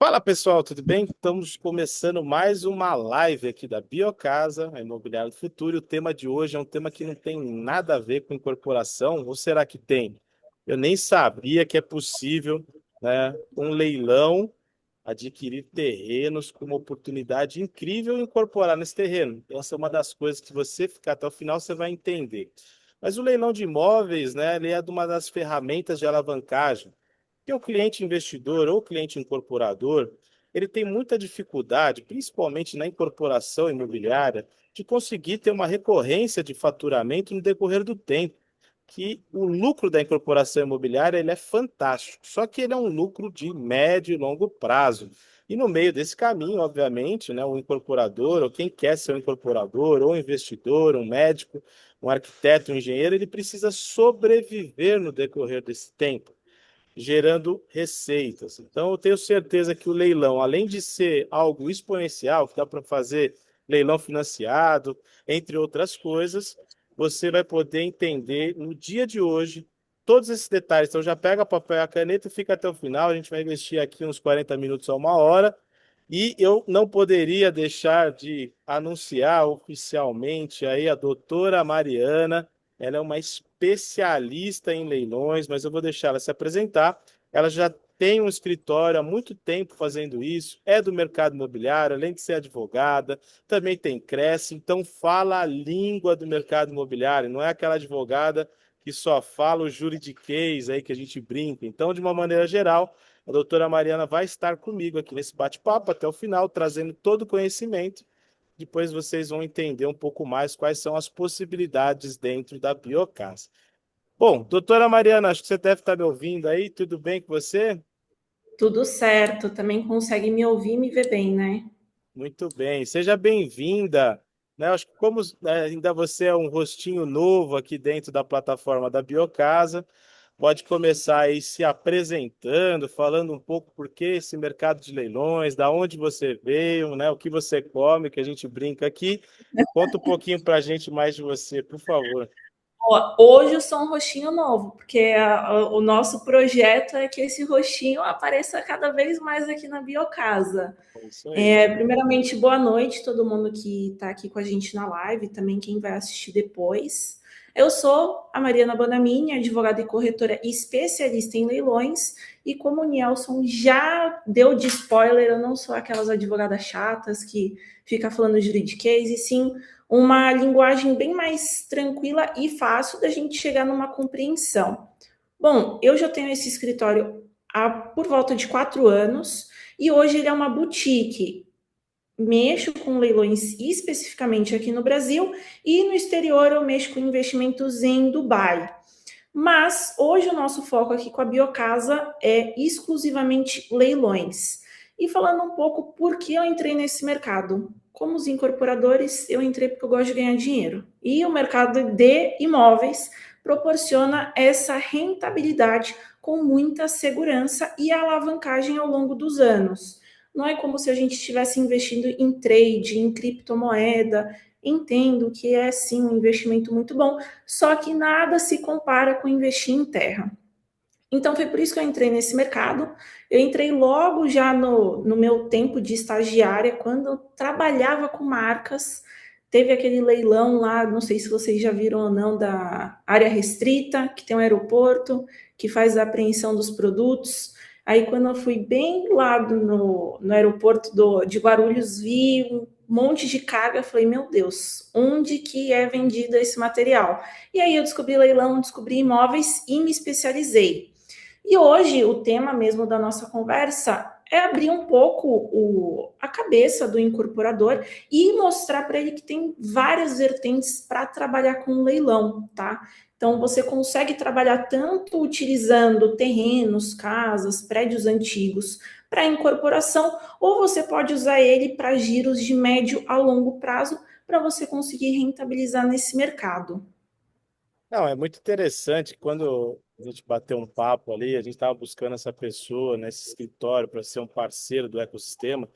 Fala pessoal, tudo bem? Estamos começando mais uma live aqui da Biocasa, a Imobiliária do Futuro. E o tema de hoje é um tema que não tem nada a ver com incorporação, ou será que tem? Eu nem sabia que é possível, né, um leilão adquirir terrenos com uma oportunidade incrível e incorporar nesse terreno. Essa é uma das coisas que você ficar até o final você vai entender. Mas o leilão de imóveis, né, ele é uma das ferramentas de alavancagem porque o cliente investidor ou cliente incorporador, ele tem muita dificuldade, principalmente na incorporação imobiliária, de conseguir ter uma recorrência de faturamento no decorrer do tempo. Que o lucro da incorporação imobiliária ele é fantástico, só que ele é um lucro de médio e longo prazo. E no meio desse caminho, obviamente, né, o incorporador, ou quem quer ser um incorporador, ou um investidor, um médico, um arquiteto, um engenheiro, ele precisa sobreviver no decorrer desse tempo gerando receitas. Então, eu tenho certeza que o leilão, além de ser algo exponencial, que dá para fazer leilão financiado, entre outras coisas, você vai poder entender no dia de hoje todos esses detalhes. Então, já pega papel e a caneta e fica até o final. A gente vai investir aqui uns 40 minutos a uma hora. E eu não poderia deixar de anunciar oficialmente aí a doutora Mariana. Ela é uma especialista em leilões, mas eu vou deixar ela se apresentar. Ela já tem um escritório há muito tempo fazendo isso, é do mercado imobiliário, além de ser advogada, também tem Cresce, então fala a língua do mercado imobiliário, não é aquela advogada que só fala o juridiquês aí que a gente brinca. Então, de uma maneira geral, a doutora Mariana vai estar comigo aqui nesse bate-papo até o final, trazendo todo o conhecimento. Depois vocês vão entender um pouco mais quais são as possibilidades dentro da biocasa. Bom, doutora Mariana, acho que você deve estar me ouvindo aí. Tudo bem com você? Tudo certo, também consegue me ouvir e me ver bem, né? Muito bem. Seja bem-vinda. Né? Acho que como ainda você é um rostinho novo aqui dentro da plataforma da Biocasa, pode começar aí se apresentando, falando um pouco por que esse mercado de leilões, da onde você veio, né? O que você come, que a gente brinca aqui. Conta um pouquinho para a gente mais de você, por favor. Ó, hoje eu sou um rostinho novo, porque o nosso projeto é que esse rostinho apareça cada vez mais aqui na Biocasa. É isso aí. Primeiramente, boa noite todo mundo que está aqui com a gente na live, também quem vai assistir depois. Eu sou a Mariana Bonamini, advogada e corretora especialista em leilões, e como o Nielson já deu de spoiler, eu não sou aquelas advogadas chatas que fica falando juridiquês, e sim uma linguagem bem mais tranquila e fácil da gente chegar numa compreensão. Bom, eu já tenho esse escritório há por volta de 4 anos e hoje ele é uma boutique. Mexo com leilões especificamente aqui no Brasil e no exterior eu mexo com investimentos em Dubai. Mas hoje o nosso foco aqui com a Biocasa é exclusivamente leilões. E falando um pouco por que eu entrei nesse mercado. Como os incorporadores, eu entrei porque eu gosto de ganhar dinheiro. E o mercado de imóveis proporciona essa rentabilidade com muita segurança e alavancagem ao longo dos anos. Não é como se a gente estivesse investindo em trade, em criptomoeda. Entendo que é sim um investimento muito bom, só que nada se compara com investir em terra. Então foi por isso que eu entrei nesse mercado. Eu entrei logo já no meu tempo de estagiária, quando eu trabalhava com marcas. Teve aquele leilão lá, não sei se vocês já viram ou não, da área restrita, que tem um aeroporto, que faz a apreensão dos produtos. Aí, quando eu fui bem lá no aeroporto de Guarulhos, vi um monte de carga. Falei, meu Deus, onde que é vendido esse material? E aí eu descobri leilão, descobri imóveis e me especializei. E hoje o tema mesmo da nossa conversa é abrir um pouco a cabeça do incorporador e mostrar para ele que tem várias vertentes para trabalhar com leilão, tá? Então você consegue trabalhar tanto utilizando terrenos, casas, prédios antigos para incorporação, ou você pode usar ele para giros de médio a longo prazo para você conseguir rentabilizar nesse mercado. Não, é muito interessante quando a gente bateu um papo ali, a gente estava buscando essa pessoa nesse escritório para ser um parceiro do ecossistema.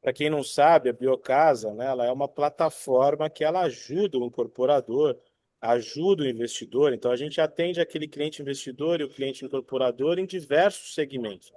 Para quem não sabe, a Biocasa, né, ela é uma plataforma que ela ajuda o incorporador, ajuda o investidor. Então, a gente atende aquele cliente investidor e o cliente incorporador em diversos segmentos.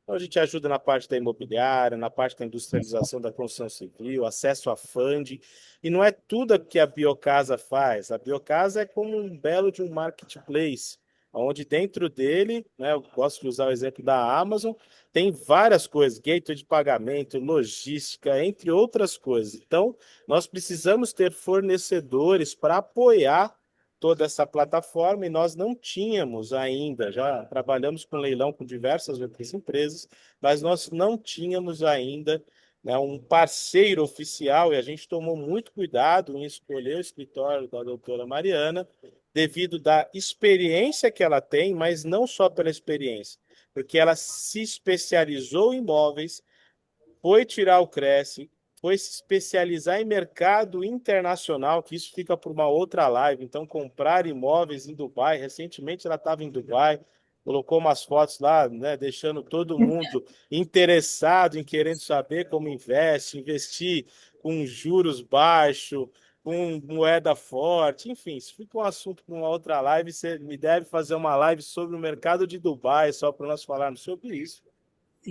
Então, a gente ajuda na parte da imobiliária, na parte da industrialização da construção civil, acesso a funding. E não é tudo que a Biocasa faz. A Biocasa é como um belo de um marketplace, onde dentro dele, né, eu gosto de usar o exemplo da Amazon, tem várias coisas, gateway de pagamento, logística, entre outras coisas. Então, nós precisamos ter fornecedores para apoiar toda essa plataforma e nós não tínhamos ainda, já trabalhamos com leilão com diversas outras empresas, mas nós não tínhamos ainda, né, um parceiro oficial e a gente tomou muito cuidado em escolher o escritório da doutora Mariana, devido da experiência que ela tem, mas não só pela experiência, porque ela se especializou em imóveis, foi tirar o Cresce, foi se especializar em mercado internacional, que isso fica por uma outra live. Então, comprar imóveis em Dubai. Recentemente ela estava em Dubai, colocou umas fotos lá, né, deixando todo mundo interessado em querendo saber como investe, investir com juros baixos, com moeda forte, enfim, isso fica um assunto para uma outra live. Você me deve fazer uma live sobre o mercado de Dubai, só para nós falarmos sobre isso.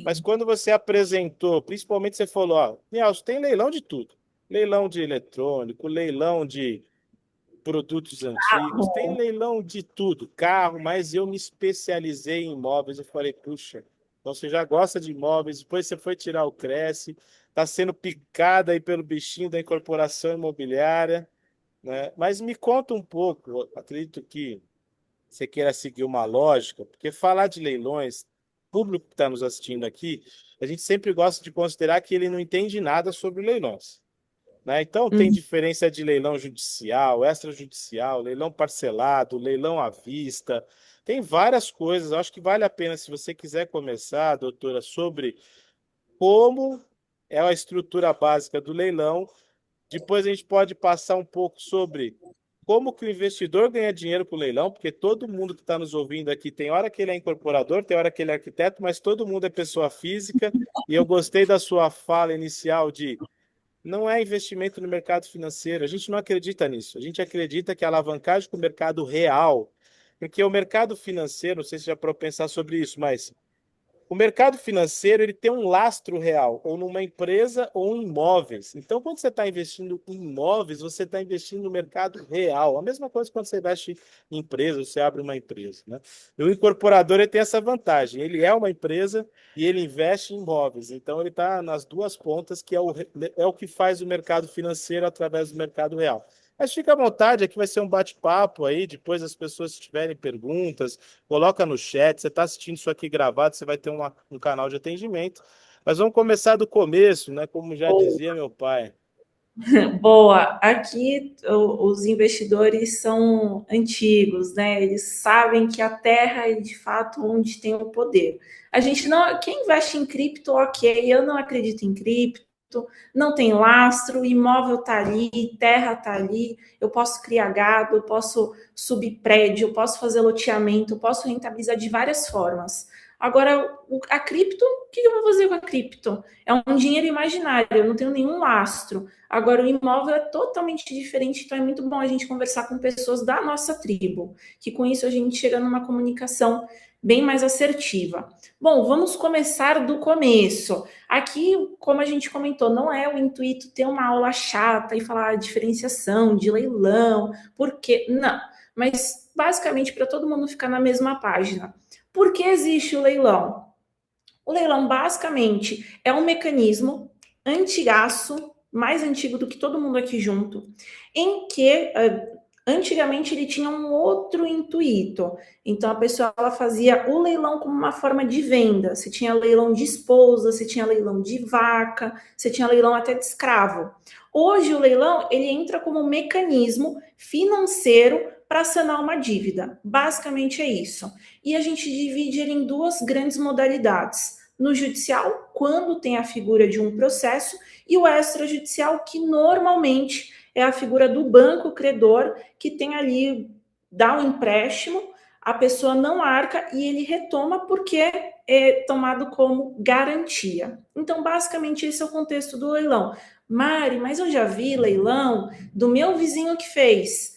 Mas Sim. quando você apresentou, principalmente você falou, ó, Nelson, tem leilão de tudo. Leilão de eletrônico, leilão de produtos antigos, tem Bom, leilão de tudo, carro, mas eu me especializei em imóveis. Eu falei, puxa, então você já gosta de imóveis, depois você foi tirar o Cresce, está sendo picada aí pelo bichinho da incorporação imobiliária, né? Mas me conta um pouco, eu acredito que você queira seguir uma lógica, porque falar de leilões, o público que está nos assistindo aqui, a gente sempre gosta de considerar que ele não entende nada sobre leilões, né? Então, tem uhum. diferença de leilão judicial, extrajudicial, leilão parcelado, leilão à vista, tem várias coisas. Eu acho que vale a pena, se você quiser começar, doutora, sobre como é a estrutura básica do leilão. Depois a gente pode passar um pouco sobre como que o investidor ganha dinheiro com o leilão, porque todo mundo que está nos ouvindo aqui tem hora que ele é incorporador, tem hora que ele é arquiteto, mas todo mundo é pessoa física. E eu gostei da sua fala inicial de não é investimento no mercado financeiro. A gente não acredita nisso. A gente acredita que a alavancagem com o mercado real, porque o mercado financeiro, não sei se já para pensar sobre isso, mas o mercado financeiro ele tem um lastro real, ou numa empresa ou em imóveis. Então, quando você está investindo em imóveis, você está investindo no mercado real. A mesma coisa quando você investe em empresa, você abre uma empresa, né? E o incorporador ele tem essa vantagem. Ele é uma empresa e ele investe em imóveis. Então, ele está nas duas pontas, que é o que faz o mercado financeiro através do mercado real. Mas fica à vontade, aqui vai ser um bate-papo aí. Depois as pessoas se tiverem perguntas, coloca no chat. Você está assistindo isso aqui gravado, você vai ter um canal de atendimento. Mas vamos começar do começo, né? Como já dizia meu pai. Boa. Aqui os investidores são antigos, né? Eles sabem que a terra é de fato onde tem o poder. A gente não, quem investe em cripto, ok, eu não acredito em cripto, não tem lastro, imóvel tá ali, terra tá ali, eu posso criar gado, eu posso subir prédio, eu posso fazer loteamento, eu posso rentabilizar de várias formas. Agora, a cripto, o que eu vou fazer com a cripto? É um dinheiro imaginário, eu não tenho nenhum lastro. Agora, o imóvel é totalmente diferente, então é muito bom a gente conversar com pessoas da nossa tribo, que com isso a gente chega numa comunicação bem mais assertiva. Bom, vamos começar do começo. Aqui, como a gente comentou, não é o intuito ter uma aula chata e falar a diferenciação de leilão, porque não, mas basicamente para todo mundo ficar na mesma página. Por que existe o leilão? O leilão basicamente é um mecanismo antigaço, mais antigo do que todo mundo aqui junto, em que antigamente ele tinha um outro intuito. Então a pessoa ela fazia o leilão como uma forma de venda. Você tinha leilão de esposa, você tinha leilão de vaca, você tinha leilão até de escravo. Hoje o leilão ele entra como um mecanismo financeiro para sanar uma dívida. Basicamente é isso. E a gente divide ele em duas grandes modalidades. No judicial, quando tem a figura de um processo, e o extrajudicial, que normalmente é a figura do banco credor, que tem ali, dá um empréstimo, a pessoa não arca e ele retoma porque é tomado como garantia. Então, basicamente, esse é o contexto do leilão. Mari, mas eu já vi leilão do meu vizinho que fez.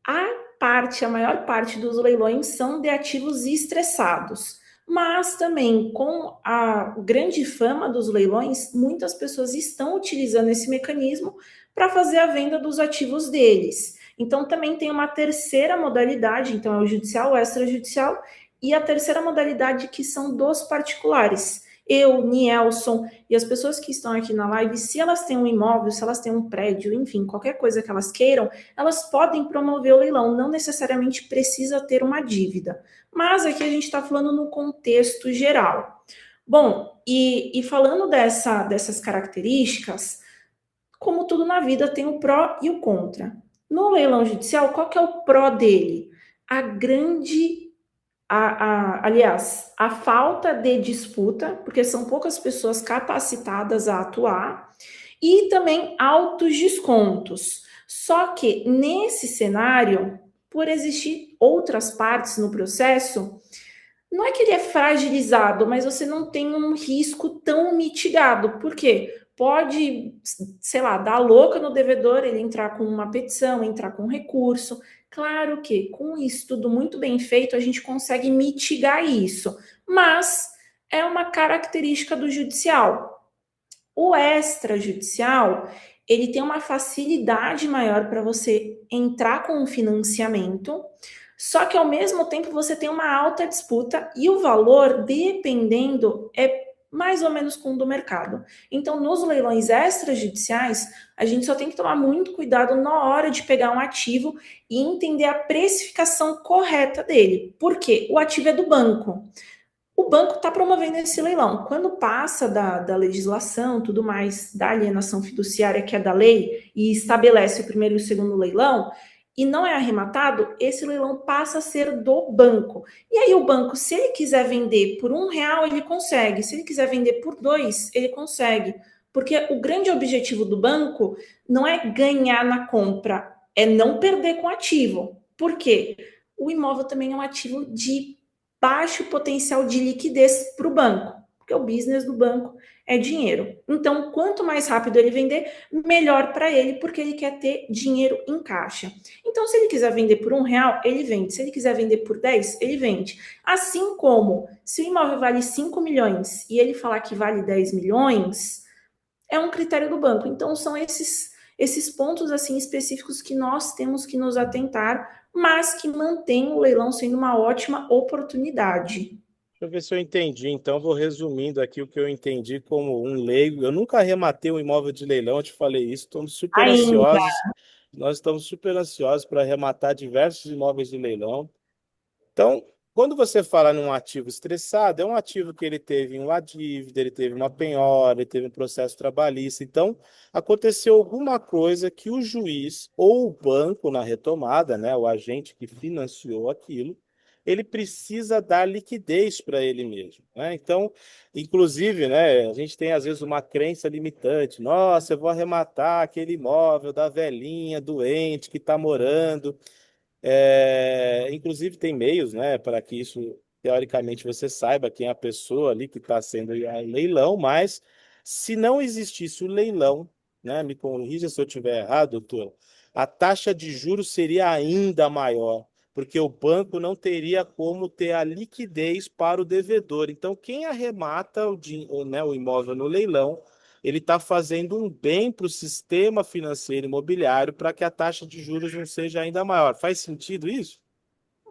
A maior parte dos leilões são de ativos estressados. Mas também com a grande fama dos leilões, muitas pessoas estão utilizando esse mecanismo para fazer a venda dos ativos deles. Então também tem uma terceira modalidade, então é o judicial, o extrajudicial, e a terceira modalidade que são dos particulares. Eu, Nielson e as pessoas que estão aqui na live, se elas têm um imóvel, se elas têm um prédio, enfim, qualquer coisa que elas queiram, elas podem promover o leilão, não necessariamente precisa ter uma dívida. Mas aqui a gente está falando no contexto geral. Bom, e falando dessas características, como tudo na vida tem o pró e o contra. No leilão judicial, qual que é o pró dele? A grande aliás, a falta de disputa, porque são poucas pessoas capacitadas a atuar, e também altos descontos. Só que nesse cenário, por existir outras partes no processo, não é que ele é fragilizado, mas você não tem um risco tão mitigado. Por quê? Pode, sei lá, dar louca no devedor, ele entrar com uma petição, entrar com um recurso. Claro que com isso tudo muito bem feito, a gente consegue mitigar isso, mas é uma característica do judicial. O extrajudicial, ele tem uma facilidade maior para você entrar com um financiamento, só que ao mesmo tempo você tem uma alta disputa e o valor, dependendo, é mais ou menos com o do mercado. Então, nos leilões extrajudiciais, a gente só tem que tomar muito cuidado na hora de pegar um ativo e entender a precificação correta dele. Por quê? O ativo é do banco. O banco está promovendo esse leilão. Quando passa da legislação, tudo mais, da alienação fiduciária, que é da lei, e estabelece o primeiro e o segundo leilão, e não é arrematado, esse leilão passa a ser do banco. E aí o banco, se ele quiser vender por R$ 1, ele consegue. Se ele quiser vender por 2, ele consegue. Porque o grande objetivo do banco não é ganhar na compra, é não perder com o ativo. Por quê? O imóvel também é um ativo de baixo potencial de liquidez para o banco, porque o business do banco é dinheiro. Então, quanto mais rápido ele vender, melhor para ele, porque ele quer ter dinheiro em caixa. Então, se ele quiser vender por R$ 1, ele vende. Se ele quiser vender por 10, ele vende. Assim como, se o imóvel vale 5 milhões e ele falar que vale 10 milhões, é um critério do banco. Então, são esses pontos assim específicos que nós temos que nos atentar, mas que mantém o leilão sendo uma ótima oportunidade. Deixa eu ver se eu entendi. Então, vou resumindo aqui o que eu entendi como um leigo. Eu nunca arrematei um imóvel de leilão, eu te falei isso. Estamos super Ainda. ansiosos. Nós estamos super ansiosos para arrematar diversos imóveis de leilão. Então, quando você fala num ativo estressado, é um ativo que ele teve uma dívida, ele teve uma penhora, ele teve um processo trabalhista. Então, aconteceu alguma coisa que o juiz ou o banco na retomada, né, o agente que financiou aquilo, ele precisa dar liquidez para ele mesmo, né? Então, inclusive, né, a gente tem às vezes uma crença limitante. Nossa, eu vou arrematar aquele imóvel da velhinha doente que está morando. Inclusive tem meios, né, para que isso, teoricamente, você saiba quem é a pessoa ali que está sendo a leilão, mas se não existisse o leilão, né, me corrija se eu estiver errado, doutor, a taxa de juros seria ainda maior, porque o banco não teria como ter a liquidez para o devedor. Então, quem arremata né, o imóvel no leilão, ele está fazendo um bem para o sistema financeiro imobiliário para que a taxa de juros não seja ainda maior. Faz sentido isso?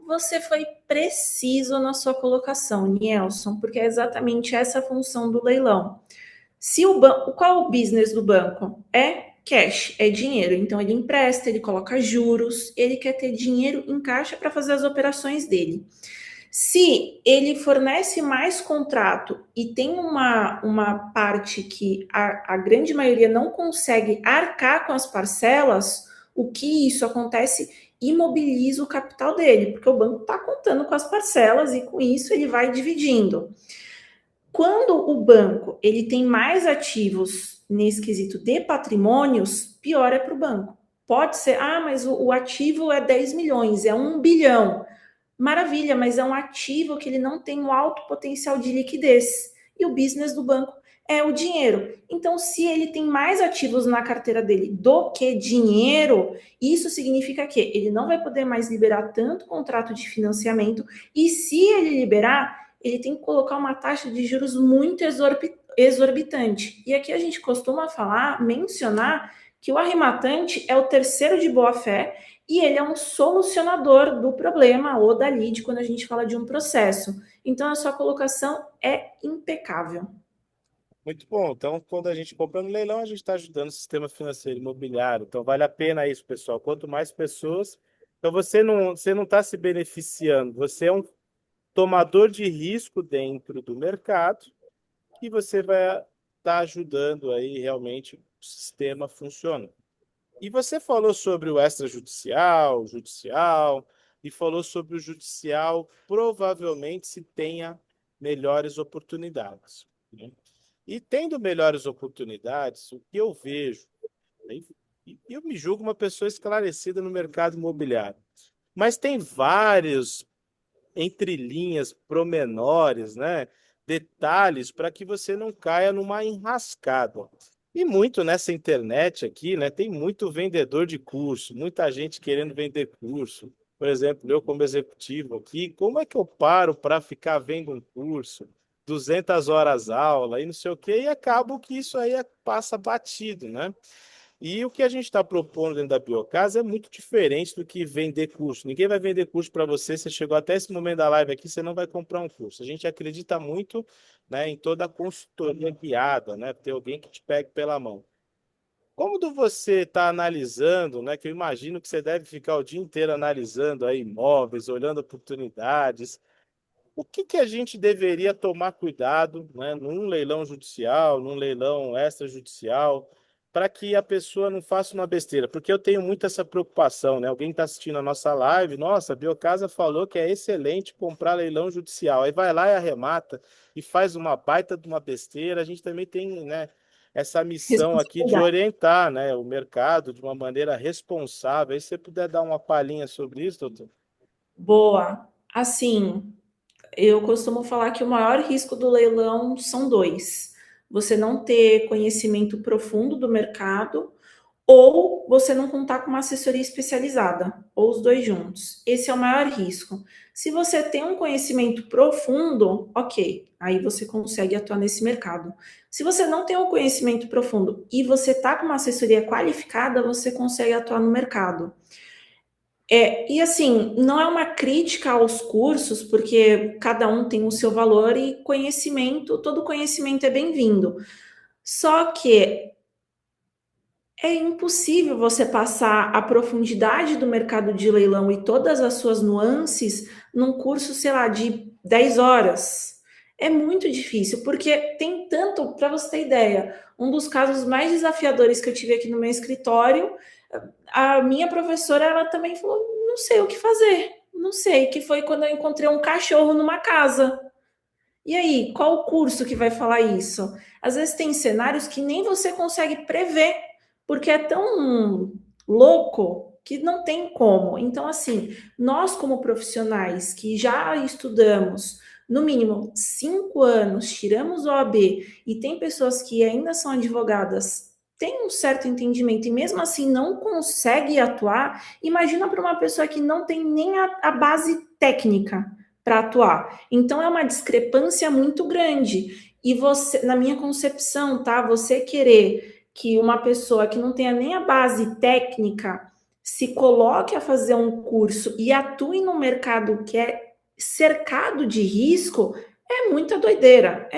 Você foi preciso na sua colocação, Nielson, porque é exatamente essa a função do leilão. Se o banco, qual é o business do banco? É cash, é dinheiro. Então ele empresta, ele coloca juros, ele quer ter dinheiro em caixa para fazer as operações dele. Se ele fornece mais contrato e tem uma parte que a grande maioria não consegue arcar com as parcelas, o que isso acontece? Imobiliza o capital dele, porque o banco está contando com as parcelas e com isso ele vai dividindo. Quando o banco ele tem mais ativos nesse quesito de patrimônios, pior é para o banco. Pode ser, mas o ativo é 10 milhões, é 1 bilhão. Maravilha, mas é um ativo que ele não tem um alto potencial de liquidez. E o business do banco é o dinheiro. Então, se ele tem mais ativos na carteira dele do que dinheiro, isso significa que ele não vai poder mais liberar tanto contrato de financiamento. E se ele liberar, ele tem que colocar uma taxa de juros muito exorbitante. E aqui a gente costuma mencionar que o arrematante é o terceiro de boa-fé e ele é um solucionador do problema ou da lide quando a gente fala de um processo. Então, a sua colocação é impecável. Muito bom. Então, quando a gente compra no leilão, a gente está ajudando o sistema financeiro imobiliário. Então, vale a pena isso, pessoal. Quanto mais pessoas. Então, você não está se beneficiando. Você é um tomador de risco dentro do mercado que você vai estar ajudando aí realmente o sistema funciona. E você falou sobre o extrajudicial, o judicial, e falou sobre o judicial, provavelmente se tenha melhores oportunidades, né? E tendo melhores oportunidades, o que eu vejo, né, e eu me julgo uma pessoa esclarecida no mercado imobiliário, mas tem vários entrelinhas, promenores, né? Detalhes para que você não caia numa enrascada. E muito nessa internet aqui, né? Tem muito vendedor de curso, muita gente querendo vender curso. Por exemplo, eu como executivo aqui, como é que eu paro para ficar vendo um curso? 200 horas aula e não sei o quê, e acabo que isso aí passa batido, né? E o que a gente está propondo dentro da Biocasa é muito diferente do que vender curso. Ninguém vai vender curso para você. Você chegou até esse momento da live aqui, você não vai comprar um curso. A gente acredita muito, né, em toda a consultoria guiada, né? Ter alguém que te pegue pela mão. Como você está analisando, né? Que eu imagino que você deve ficar o dia inteiro analisando aí imóveis, olhando oportunidades. O que que a gente deveria tomar cuidado, né, num leilão judicial, num leilão extrajudicial, para que a pessoa não faça uma besteira? Porque eu tenho muito essa preocupação, né? Alguém está assistindo a nossa live, nossa, a Biocasa falou que é excelente comprar leilão judicial. Aí vai lá e arremata e faz uma baita de uma besteira. A gente também tem, né, essa missão aqui de Responsabilidade. orientar, né, o mercado de uma maneira responsável. Aí se você puder dar uma palhinha sobre isso, doutor. Boa. Assim, eu costumo falar que o maior risco do leilão são dois: você não ter conhecimento profundo do mercado ou você não contar com uma assessoria especializada, ou os dois juntos. Esse é o maior risco. Se você tem um conhecimento profundo, ok, aí você consegue atuar nesse mercado. Se você não tem um conhecimento profundo e você está com uma assessoria qualificada, você consegue atuar no mercado. E assim, não é uma crítica aos cursos, porque cada um tem o seu valor e conhecimento, todo conhecimento é bem-vindo. Só que é impossível você passar a profundidade do mercado de leilão e todas as suas nuances num curso, sei lá, de 10 horas. É muito difícil, porque tem tanto, para você ter ideia, um dos casos mais desafiadores que eu tive aqui no meu escritório, a minha professora, ela também falou, não sei o que fazer, não sei, que foi quando eu encontrei um cachorro numa casa. E aí, qual o curso que vai falar isso? Às vezes tem cenários que nem você consegue prever, porque é tão louco que não tem como. Então, assim, nós como profissionais que já estudamos no mínimo 5 anos, tiramos o OAB e tem pessoas que ainda são advogadas, têm um certo entendimento e mesmo assim não consegue atuar, imagina para uma pessoa que não tem nem a base técnica para atuar. Então é uma discrepância muito grande. E você, na minha concepção, tá? Você querer que uma pessoa que não tenha nem a base técnica se coloque a fazer um curso e atue no mercado que é cercado de risco é muita doideira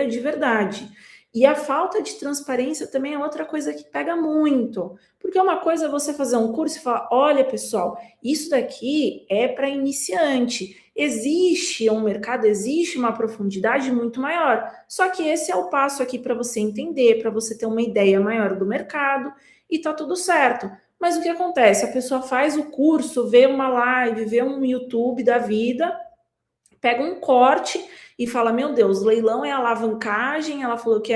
de verdade. E a falta de transparência também é outra coisa que pega muito. Porque uma coisa é você fazer um curso e falar: olha, pessoal, isso daqui é para iniciante. Existe um mercado, existe uma profundidade muito maior. Só que esse é o passo aqui para você entender, para você ter uma ideia maior do mercado e tá tudo certo. Mas o que acontece? A pessoa faz o curso, vê uma live, vê um YouTube da vida, pega um corte e fala: meu Deus, leilão é alavancagem. Ela falou que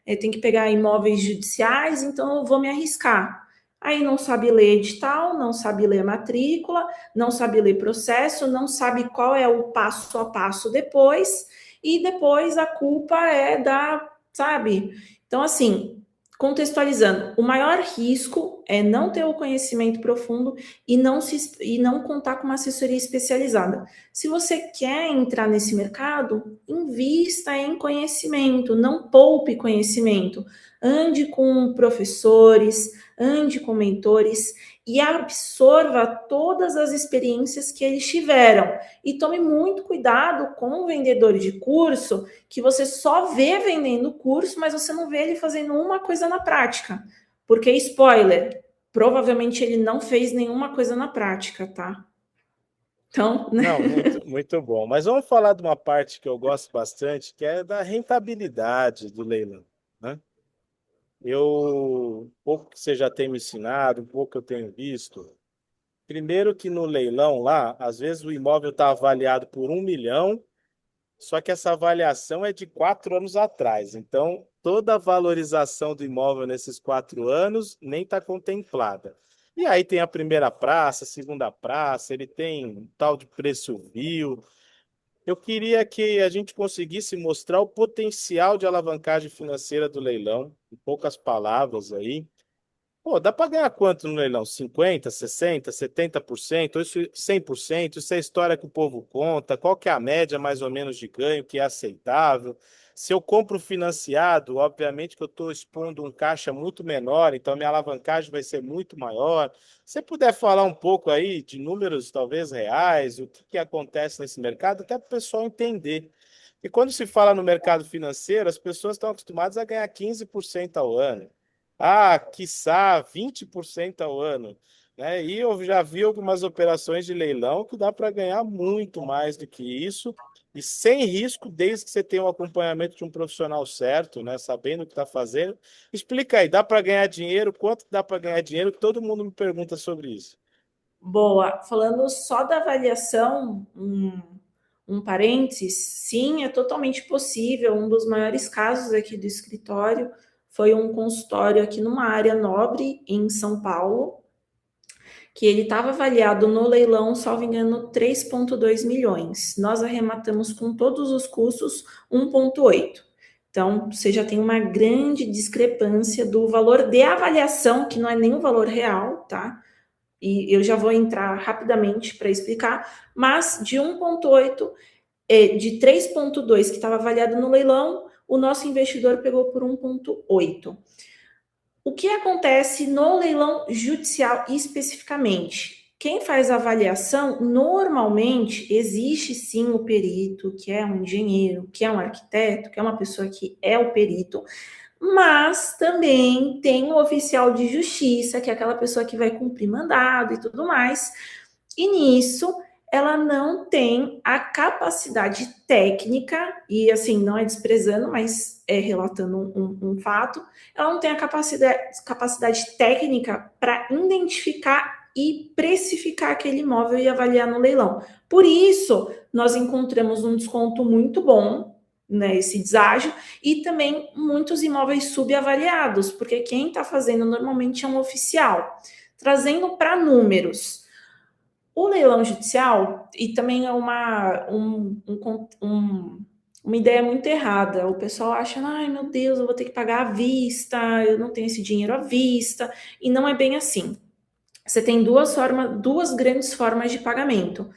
tem que pegar imóveis judiciais, então eu vou me arriscar. Aí não sabe ler edital, não sabe ler matrícula, não sabe ler processo, não sabe qual é o passo a passo depois, e depois a culpa é da, sabe? Então, assim, contextualizando, o maior risco é não ter o conhecimento profundo e não contar com uma assessoria especializada. Se você quer entrar nesse mercado, invista em conhecimento, não poupe conhecimento. Ande com professores, ande com mentores e absorva todas as experiências que eles tiveram. E tome muito cuidado com o vendedor de curso, que você só vê vendendo curso, mas você não vê ele fazendo uma coisa na prática. Porque, spoiler, provavelmente ele não fez nenhuma coisa na prática, tá? Então, né? Não, muito bom. Mas vamos falar de uma parte que eu gosto bastante, que é da rentabilidade do leilão, né? Um pouco que você já tem me ensinado, um pouco que eu tenho visto. Primeiro que no leilão lá, às vezes o imóvel está avaliado por 1 milhão, só que essa avaliação é de 4 anos atrás. Então, toda a valorização do imóvel nesses 4 anos nem está contemplada. E aí tem a primeira praça, a segunda praça, ele tem um tal de preço vil. Eu queria que a gente conseguisse mostrar o potencial de alavancagem financeira do leilão, em poucas palavras aí. Pô, dá para ganhar quanto no leilão? 50, 60, 70%, ou isso 100%? Isso é a história que o povo conta. Qual que é a média mais ou menos de ganho que é aceitável? Se eu compro financiado, obviamente que eu estou expondo um caixa muito menor, então minha alavancagem vai ser muito maior. Se você puder falar um pouco aí de números talvez reais, o que que acontece nesse mercado, até para o pessoal entender. E quando se fala no mercado financeiro, as pessoas estão acostumadas a ganhar 15% ao ano. Ah, quiçá 20% ao ano, né? E eu já vi algumas operações de leilão que dá para ganhar muito mais do que isso e sem risco, desde que você tenha um acompanhamento de um profissional certo, né? Sabendo o que está fazendo. Explica aí, dá para ganhar dinheiro? Quanto dá para ganhar dinheiro? Que todo mundo me pergunta sobre isso. Boa. Falando só da avaliação, um parênteses, sim, é totalmente possível. Um dos maiores casos aqui do escritório foi um consultório aqui numa área nobre em São Paulo, que ele estava avaliado no leilão, salvo engano, 3,2 milhões. Nós arrematamos com todos os custos 1,8. Então, você já tem uma grande discrepância do valor de avaliação, que não é nem o valor real, tá? E eu já vou entrar rapidamente para explicar, mas de 1,8, de 3,2 que estava avaliado no leilão, o nosso investidor pegou por 1,8. O que acontece no leilão judicial especificamente? Quem faz a avaliação, normalmente, existe sim o perito, que é um engenheiro, que é um arquiteto, que é uma pessoa que é o perito, mas também tem o oficial de justiça, que é aquela pessoa que vai cumprir mandado e tudo mais. E nisso, ela não tem a capacidade técnica, e assim, não é desprezando, mas é relatando um fato, ela não tem a capacidade técnica para identificar e precificar aquele imóvel e avaliar no leilão. Por isso, nós encontramos um desconto muito bom, né, esse deságio, e também muitos imóveis subavaliados, porque quem está fazendo normalmente é um oficial. Trazendo para números, o leilão judicial, e também é uma ideia muito errada. O pessoal acha, ai meu Deus, eu vou ter que pagar à vista, eu não tenho esse dinheiro à vista, e não é bem assim. Você tem duas grandes formas de pagamento.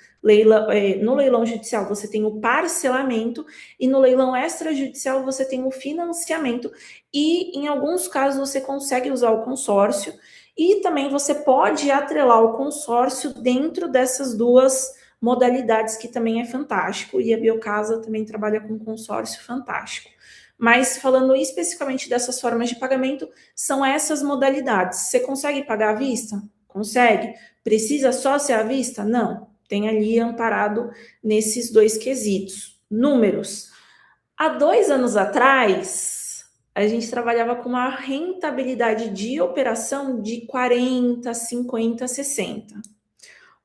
No leilão judicial você tem o parcelamento e no leilão extrajudicial você tem o financiamento e em alguns casos você consegue usar o consórcio e também você pode atrelar o consórcio dentro dessas duas modalidades que também é fantástico e a Biocasa também trabalha com consórcio fantástico. Mas falando especificamente dessas formas de pagamento, são essas modalidades. Você consegue pagar à vista? Consegue? Precisa só ser à vista? Não. Tem ali amparado nesses dois quesitos. Números. Há 2 anos atrás, a gente trabalhava com uma rentabilidade de operação de 40, 50, 60.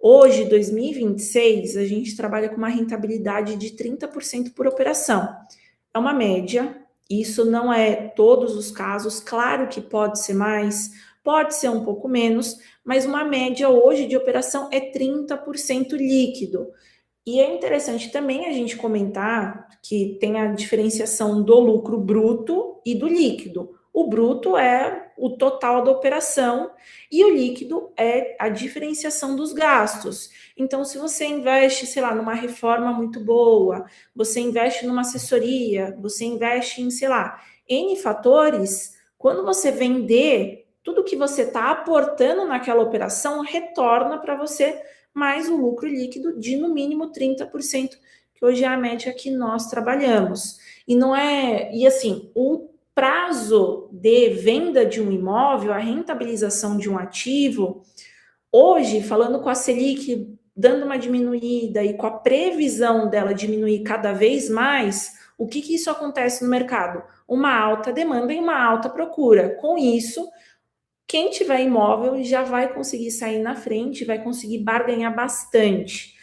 Hoje, 2026, a gente trabalha com uma rentabilidade de 30% por operação. É uma média, isso não é todos os casos, claro que pode ser mais, pode ser um pouco menos, mas uma média hoje de operação é 30% líquido. E é interessante também a gente comentar que tem a diferenciação do lucro bruto e do líquido. O bruto é o total da operação e o líquido é a diferenciação dos gastos. Então, se você investe, sei lá, numa reforma muito boa, você investe numa assessoria, você investe em, sei lá, N fatores, quando você vender, tudo que você está aportando naquela operação retorna para você mais o lucro líquido de no mínimo 30%, que hoje é a média que nós trabalhamos. E não é. E assim, o prazo de venda de um imóvel, a rentabilização de um ativo, hoje, falando com a Selic dando uma diminuída e com a previsão dela diminuir cada vez mais, o que isso acontece no mercado? Uma alta demanda e uma alta procura. Com isso, quem tiver imóvel já vai conseguir sair na frente, vai conseguir barganhar bastante.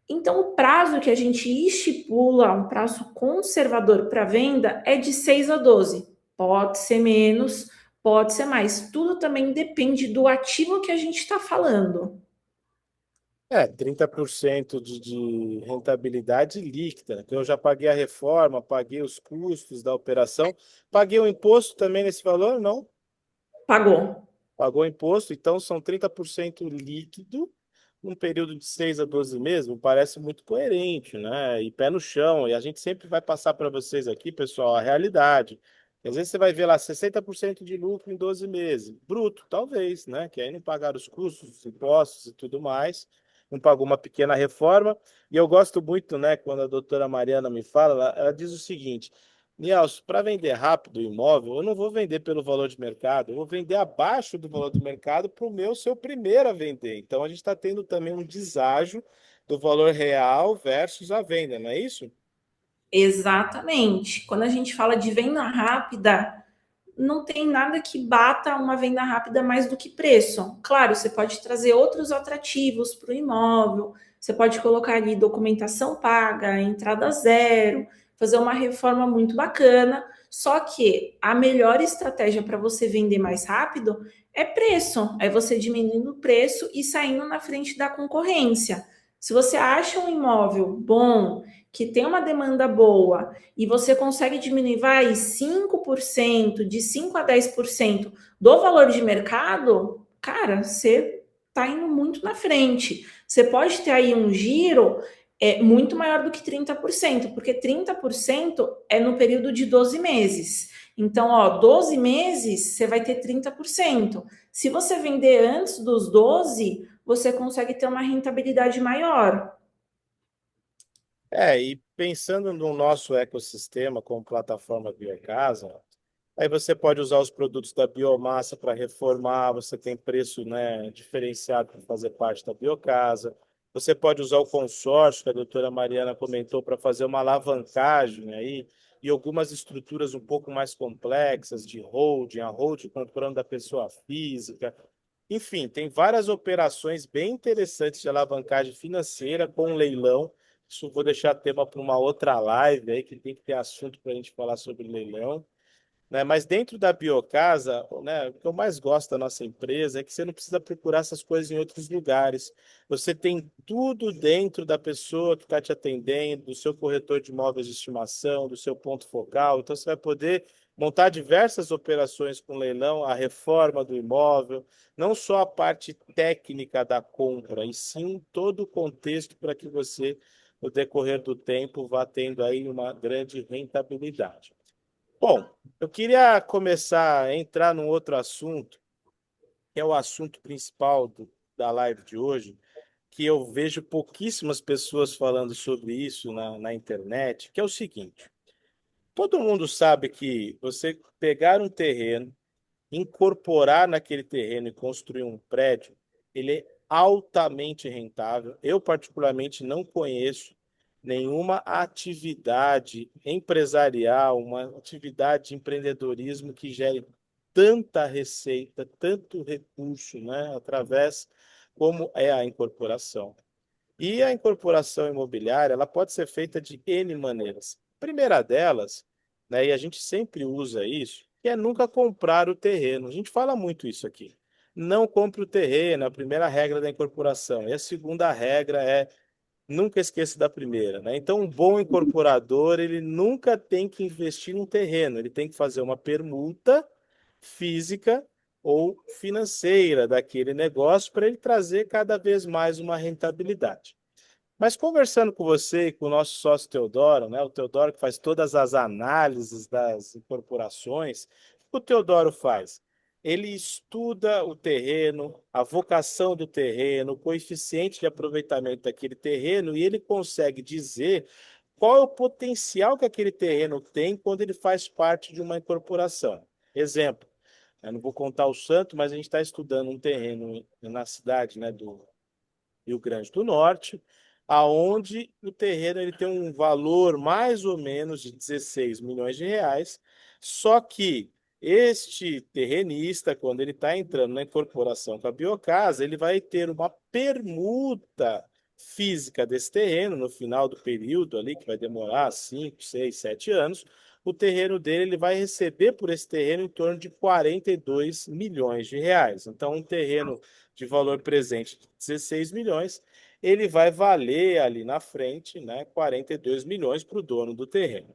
Então, o prazo que a gente estipula, um prazo conservador para venda, é de 6 a 12. Pode ser menos, pode ser mais. Tudo também depende do ativo que a gente está falando. 30% de rentabilidade líquida, né? Que eu já paguei a reforma, paguei os custos da operação, paguei o imposto também nesse valor? Não, Pagou. pagou o imposto, então são 30% líquido num período de 6 a 12 meses, me parece muito coerente, né? E pé no chão. E a gente sempre vai passar para vocês aqui, pessoal, a realidade. Às vezes você vai ver lá 60% de lucro em 12 meses. Bruto, talvez, né? Que aí não pagaram os custos, os impostos e tudo mais. Não pagou uma pequena reforma. E eu gosto muito, né, quando a doutora Mariana me fala, ela diz o seguinte: Nielson, para vender rápido o imóvel, eu não vou vender pelo valor de mercado, eu vou vender abaixo do valor do mercado para o meu ser o primeiro a vender. Então a gente está tendo também um deságio do valor real versus a venda, não é isso? Exatamente. Quando a gente fala de venda rápida, não tem nada que bata uma venda rápida mais do que preço. Claro, você pode trazer outros atrativos para o imóvel, você pode colocar ali documentação paga, entrada zero, fazer uma reforma muito bacana. Só que a melhor estratégia para você vender mais rápido é preço, é você diminuindo o preço e saindo na frente da concorrência. Se você acha um imóvel bom, que tem uma demanda boa, e você consegue diminuir, vai, 5%, de 5 a 10% do valor de mercado, cara, você está indo muito na frente. Você pode ter aí um giro muito maior do que 30%, porque 30% é no período de 12 meses. Então, ó, 12 meses você vai ter 30%. Se você vender antes dos 12, você consegue ter uma rentabilidade maior. E pensando no nosso ecossistema como plataforma Biocasa, aí você pode usar os produtos da biomassa para reformar, você tem preço, né, diferenciado para fazer parte da biocasa. Você pode usar o consórcio, que a doutora Mariana comentou, para fazer uma alavancagem aí, e algumas estruturas um pouco mais complexas de holding, a holding comprando da pessoa física. Enfim, tem várias operações bem interessantes de alavancagem financeira com leilão. Isso eu vou deixar tema para uma outra live aí, que tem que ter assunto para a gente falar sobre leilão, né? Mas dentro da Biocasa, né, o que eu mais gosto da nossa empresa é que você não precisa procurar essas coisas em outros lugares. Você tem tudo dentro da pessoa que está te atendendo, do seu corretor de imóveis de estimação, do seu ponto focal. Então, você vai poder montar diversas operações com leilão, a reforma do imóvel, não só a parte técnica da compra, e sim todo o contexto para que você, no decorrer do tempo, vá tendo aí uma grande rentabilidade. Bom, eu queria começar a entrar num outro assunto, que é o assunto principal da live de hoje, que eu vejo pouquíssimas pessoas falando sobre isso na internet, que é o seguinte: todo mundo sabe que você pegar um terreno, incorporar naquele terreno e construir um prédio, ele é altamente rentável. Eu, particularmente, não conheço nenhuma atividade empresarial, uma atividade de empreendedorismo que gere tanta receita, tanto recurso, né, através como é a incorporação. E a incorporação imobiliária, ela pode ser feita de N maneiras. A primeira delas, né, e a gente sempre usa isso, que é nunca comprar o terreno. A gente fala muito isso aqui. Não compre o terreno, é a primeira regra da incorporação. E a segunda regra é nunca esqueça da primeira, né? Então, um bom incorporador, ele nunca tem que investir num terreno, ele tem que fazer uma permuta física ou financeira daquele negócio para ele trazer cada vez mais uma rentabilidade. Mas conversando com você e com o nosso sócio Teodoro, né, o Teodoro que faz todas as análises das incorporações, o que o Teodoro faz? Ele estuda o terreno, a vocação do terreno, o coeficiente de aproveitamento daquele terreno e ele consegue dizer qual é o potencial que aquele terreno tem quando ele faz parte de uma incorporação. Exemplo, eu não vou contar o santo, mas a gente está estudando um terreno na cidade, né, do Rio Grande do Norte, aonde o terreno ele tem um valor mais ou menos de 16 milhões de reais, só que este terrenista, quando ele está entrando na incorporação com a Biocasa, ele vai ter uma permuta física desse terreno no final do período ali, que vai demorar 5, 6, 7 anos, o terreno dele ele vai receber por esse terreno em torno de 42 milhões de reais. Então, um terreno de valor presente de 16 milhões, ele vai valer ali na frente, né, 42 milhões para o dono do terreno.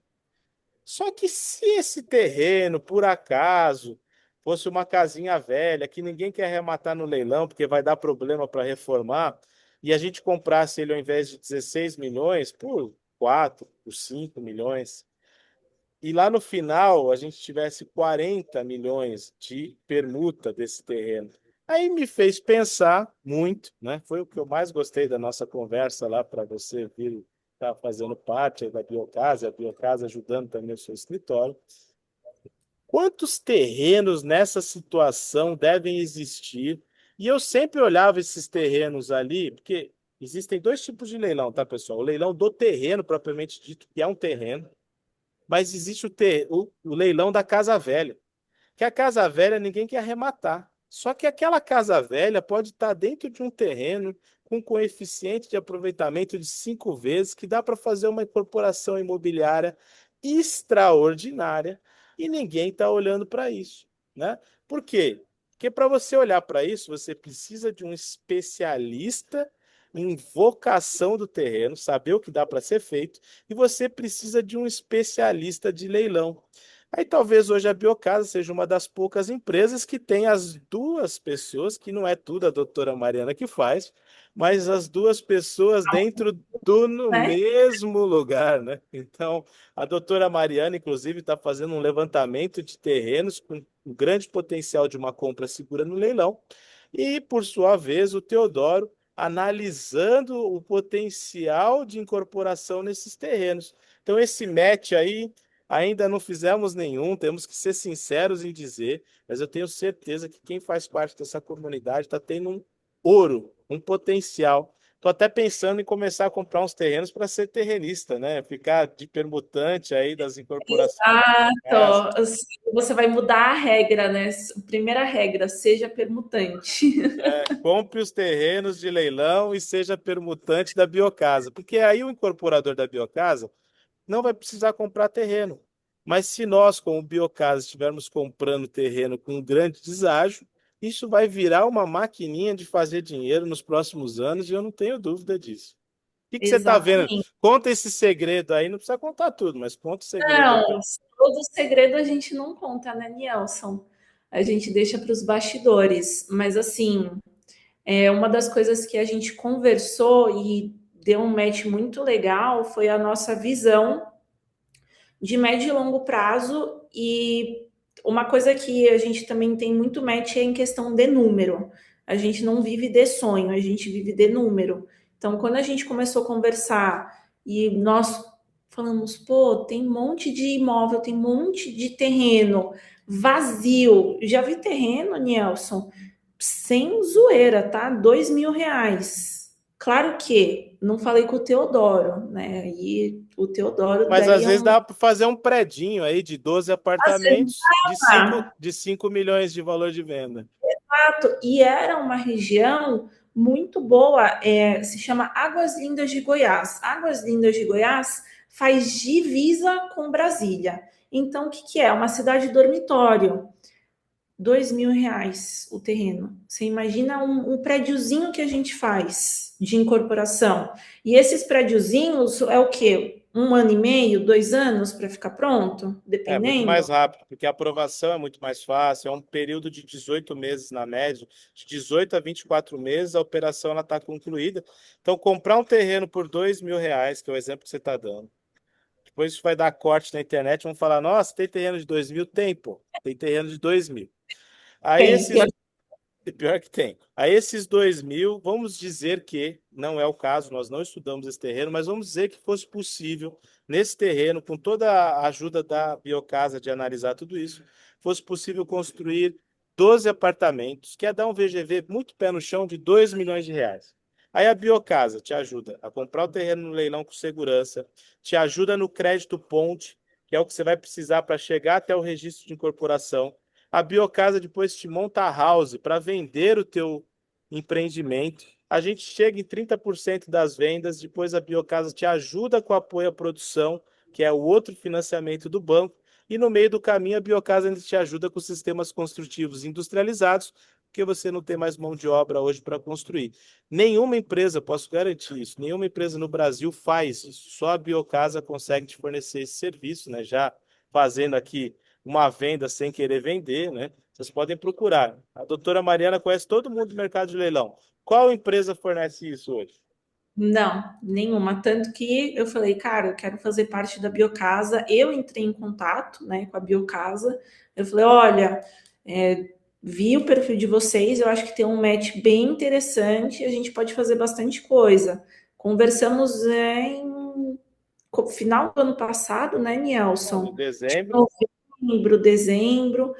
Só que se esse terreno, por acaso, fosse uma casinha velha que ninguém quer arrematar no leilão porque vai dar problema para reformar, e a gente comprasse ele ao invés de 16 milhões por 4, por 5 milhões, e lá no final a gente tivesse 40 milhões de permuta desse terreno. Aí me fez pensar muito, né? Foi o que eu mais gostei da nossa conversa lá para você vir estar fazendo parte da Biocasa, a Biocasa ajudando também o seu escritório. Quantos terrenos nessa situação devem existir? E eu sempre olhava esses terrenos ali, porque existem dois tipos de leilão, tá, pessoal? O leilão do terreno, propriamente dito, que é um terreno, mas existe o leilão da casa velha, que a casa velha ninguém quer arrematar. Só que aquela casa velha pode estar dentro de um terreno com coeficiente de aproveitamento de 5 vezes, que dá para fazer uma incorporação imobiliária extraordinária e ninguém está olhando para isso, né? Por quê? Porque para você olhar para isso, você precisa de um especialista em vocação do terreno, saber o que dá para ser feito, e você precisa de um especialista de leilão. Aí talvez hoje a Biocasa seja uma das poucas empresas que tem as duas pessoas, que não é tudo a doutora Mariana que faz, mas as duas pessoas dentro do no Né? mesmo lugar, né? Então, a doutora Mariana, inclusive, está fazendo um levantamento de terrenos com um grande potencial de uma compra segura no leilão. E, por sua vez, o Teodoro analisando o potencial de incorporação nesses terrenos. Então, esse match aí ainda não fizemos nenhum, temos que ser sinceros em dizer, mas eu tenho certeza que quem faz parte dessa comunidade está tendo um ouro, um potencial. Estou até pensando em começar a comprar uns terrenos para ser terrenista, né? Ficar de permutante aí das incorporações. Exato. Assim, você vai mudar a regra, né? Primeira regra, seja permutante. Compre os terrenos de leilão e seja permutante da Biocasa, porque aí o incorporador da Biocasa não vai precisar comprar terreno. Mas se nós, como Biocasa, estivermos comprando terreno com um grande deságio, isso vai virar uma maquininha de fazer dinheiro nos próximos anos e eu não tenho dúvida disso. O que você está vendo? Exatamente. Conta esse segredo aí, não precisa contar tudo, mas conta o segredo aí. Não, todo segredo a gente não conta, né, Nielson? A gente deixa para os bastidores. Mas, assim, uma das coisas que a gente conversou e deu um match muito legal foi a nossa visão de médio e longo prazo. E uma coisa que a gente também tem muito match é em questão de número. A gente não vive de sonho, a gente vive de número. Então, quando a gente começou a conversar e nós falamos, pô, tem um monte de imóvel, tem um monte de terreno vazio. Já vi terreno, Nielson, sem zoeira, tá? R$ 2.000. Claro que não falei com o Teodoro, né? E o Teodoro Mas às daria vezes um. dá para fazer um predinho aí de 12 apartamentos de 5 milhões de valor de venda. Exato. E era uma região muito boa, se chama Águas Lindas de Goiás. Águas Lindas de Goiás faz divisa com Brasília. Então, o que, que é? Uma cidade dormitório. R$ 2.000 o terreno. Você imagina um prédiozinho que a gente faz de incorporação. E esses prédiozinhos é o quê? um ano e meio, 2 anos para ficar pronto, É muito mais dependendo. rápido, porque a aprovação é muito mais fácil, é um período de 18 meses na média, de 18 a 24 meses a operação está concluída. Então, comprar um terreno por R$ 2.000, que é o exemplo que você está dando, depois isso vai dar corte na internet, vão falar, nossa, tem terreno de 2.000? Tem, pô, tem terreno de 2.000. Aí Tem, esses pior. Pior que tem. A esses 2.000, vamos dizer que não é o caso, nós não estudamos esse terreno, mas vamos dizer que fosse possível, nesse terreno, com toda a ajuda da Biocasa de analisar tudo isso, fosse possível construir 12 apartamentos, que é dar um VGV muito pé no chão de R$ 2 milhões. Aí a Biocasa te ajuda a comprar o terreno no leilão com segurança, te ajuda no crédito ponte, que é o que você vai precisar para chegar até o registro de incorporação. A Biocasa depois te monta a house para vender o teu empreendimento. A gente chega em 30% das vendas, depois a Biocasa te ajuda com o apoio à produção, que é o outro financiamento do banco, e no meio do caminho a Biocasa ainda te ajuda com sistemas construtivos industrializados, porque você não tem mais mão de obra hoje para construir. Nenhuma empresa, posso garantir isso, nenhuma empresa no Brasil faz isso. Só a Biocasa consegue te fornecer esse serviço, né? Já fazendo aqui uma venda sem querer vender, né? Vocês podem procurar. A doutora Mariana conhece todo mundo do mercado de leilão. Qual empresa fornece isso hoje? Não, nenhuma. Tanto que eu falei, cara, eu quero fazer parte da Biocasa. Eu entrei em contato, né, com a Biocasa. Eu falei, olha, vi o perfil de vocês, eu acho que tem um match bem interessante, a gente pode fazer bastante coisa. Conversamos em final do ano passado, né, Ali, Nielson? dezembro. Novembro, dezembro.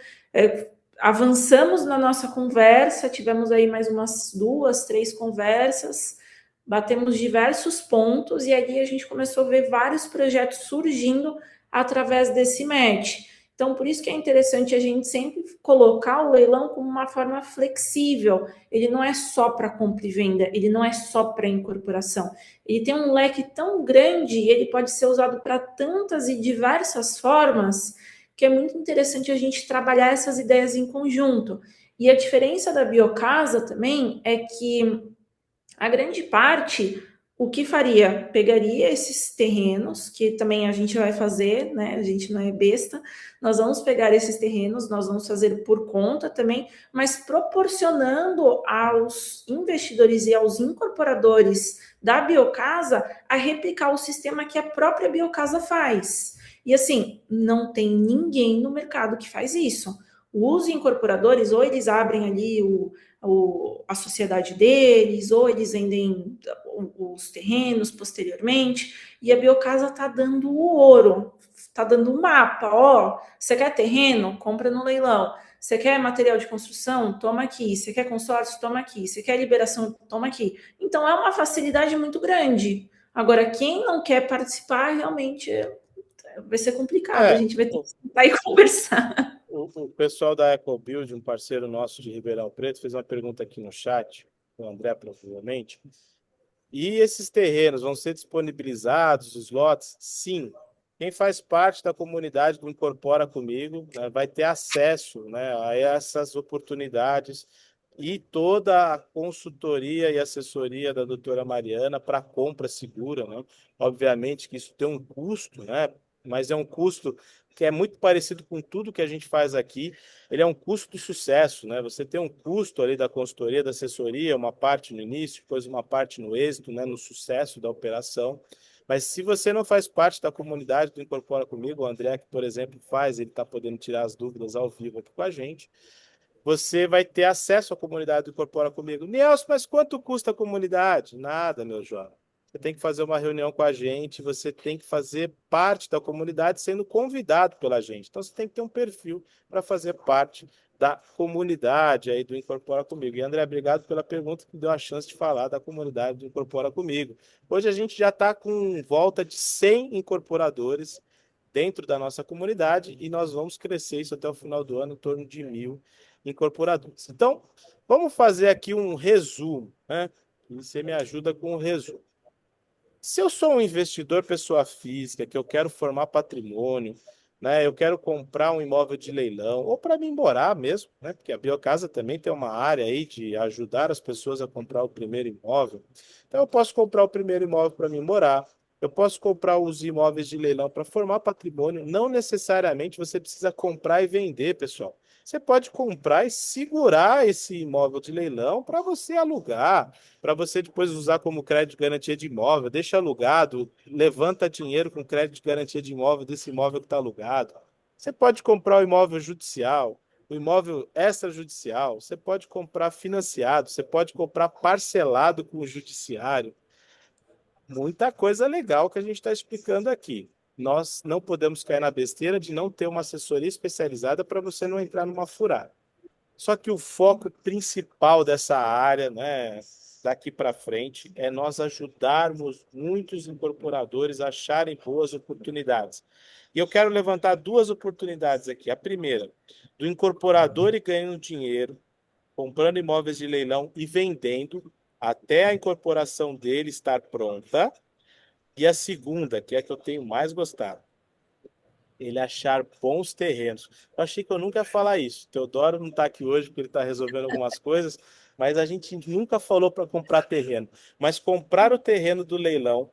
Avançamos na nossa conversa, tivemos aí mais umas 2, 3 conversas, batemos diversos pontos e ali a gente começou a ver vários projetos surgindo através desse match. Então, por isso que é interessante a gente sempre colocar o leilão como uma forma flexível. Ele não é só para compra e venda, ele não é só para incorporação. Ele tem um leque tão grande e ele pode ser usado para tantas e diversas formas que é muito interessante a gente trabalhar essas ideias em conjunto. E a diferença da biocasa também é que a grande parte, o que faria? Pegaria esses terrenos, que também a gente vai fazer, né? A gente não é besta, nós vamos pegar esses terrenos, nós vamos fazer por conta também, mas proporcionando aos investidores e aos incorporadores da biocasa a replicar o sistema que a própria biocasa faz. E assim, não tem ninguém no mercado que faz isso. Os incorporadores, ou eles abrem ali a sociedade deles, ou eles vendem os terrenos posteriormente, e a Biocasa está dando o ouro, está dando o mapa, ó, você quer terreno? Compra no leilão. Você quer material de construção? Toma aqui. Você quer consórcio? Toma aqui. Você quer liberação? Toma aqui. Então é uma facilidade muito grande. Agora, quem não quer participar, realmente vai ser complicado. A É, gente vai ter que sentar e conversar. o pessoal da EcoBuild, um parceiro nosso de Ribeirão Preto, fez uma pergunta aqui no chat, o André provavelmente. E esses terrenos vão ser disponibilizados, os lotes? Sim. Quem faz parte da comunidade do Incorpora Comigo, né, vai ter acesso, né, a essas oportunidades e toda a consultoria e assessoria da doutora Mariana para compra segura, né? Obviamente que isso tem um custo, né? Mas é um custo que é muito parecido com tudo que a gente faz aqui. Ele é um custo de sucesso, né? Você tem um custo ali da consultoria, da assessoria, uma parte no início, depois uma parte no êxito, né? No sucesso da operação. Mas se você não faz parte da comunidade do Incorpora Comigo, o André, que, por exemplo, faz, ele está podendo tirar as dúvidas ao vivo aqui com a gente, você vai ter acesso à comunidade do Incorpora Comigo. Nelson, mas quanto custa a comunidade? Nada, meu jovem. Você tem que fazer uma reunião com a gente, você tem que fazer parte da comunidade sendo convidado pela gente. Então você tem que ter um perfil para fazer parte da comunidade aí do Incorpora Comigo. E André, obrigado pela pergunta que deu a chance de falar da comunidade do Incorpora Comigo. Hoje a gente já está com volta de 100 incorporadores dentro da nossa comunidade e nós vamos crescer isso até o final do ano em torno de 1.000 incorporadores. Então, vamos fazer aqui um resumo, né? E você me ajuda com o resumo. Se eu sou um investidor pessoa física, que eu quero formar patrimônio, né? Eu quero comprar um imóvel de leilão, ou para mim morar mesmo, né? Porque a Biocasa também tem uma área aí de ajudar as pessoas a comprar o primeiro imóvel. Então, eu posso comprar o primeiro imóvel para mim morar. Eu posso comprar os imóveis de leilão para formar patrimônio. Não necessariamente você precisa comprar e vender, pessoal. Você pode comprar e segurar esse imóvel de leilão para você alugar, para você depois usar como crédito de garantia de imóvel, deixa alugado, levanta dinheiro com crédito de garantia de imóvel desse imóvel que está alugado. Você pode comprar o imóvel judicial, o imóvel extrajudicial, você pode comprar financiado, você pode comprar parcelado com o judiciário. Muita coisa legal que a gente está explicando aqui. Nós não podemos cair na besteira de não ter uma assessoria especializada para você não entrar numa furada. Só que o foco principal dessa área, né, daqui para frente, é nós ajudarmos muitos incorporadores a acharem boas oportunidades. E eu quero levantar duas oportunidades aqui. A primeira, do incorporador e ganhando dinheiro, comprando imóveis de leilão e vendendo até a incorporação dele estar pronta. E a segunda, que é a que eu tenho mais gostado, ele achar bons terrenos. Eu achei que eu nunca ia falar isso. Teodoro não está aqui hoje porque ele está resolvendo algumas coisas, mas a gente nunca falou para comprar terreno. Mas comprar o terreno do leilão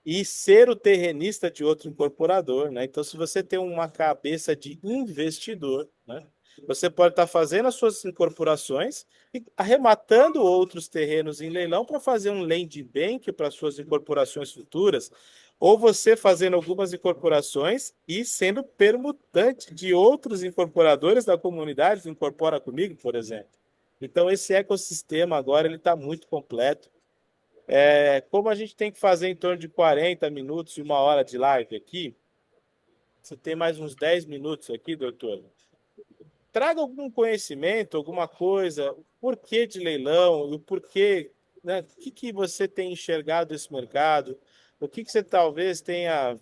e ser o terrenista de outro incorporador, né? Então, se você tem uma cabeça de investidor, né? Você pode estar fazendo as suas incorporações e arrematando outros terrenos em leilão para fazer um land bank para suas incorporações futuras, ou você fazendo algumas incorporações e sendo permutante de outros incorporadores da comunidade, do Incorpora Comigo, por exemplo. Então, esse ecossistema agora ele está muito completo. Como a gente tem que fazer em torno de 40 minutos e uma hora de live aqui, você tem mais uns 10 minutos aqui, doutor. Traga algum conhecimento, alguma coisa, o porquê de leilão, o porquê, né? O que você tem enxergado desse mercado, o que você talvez tenha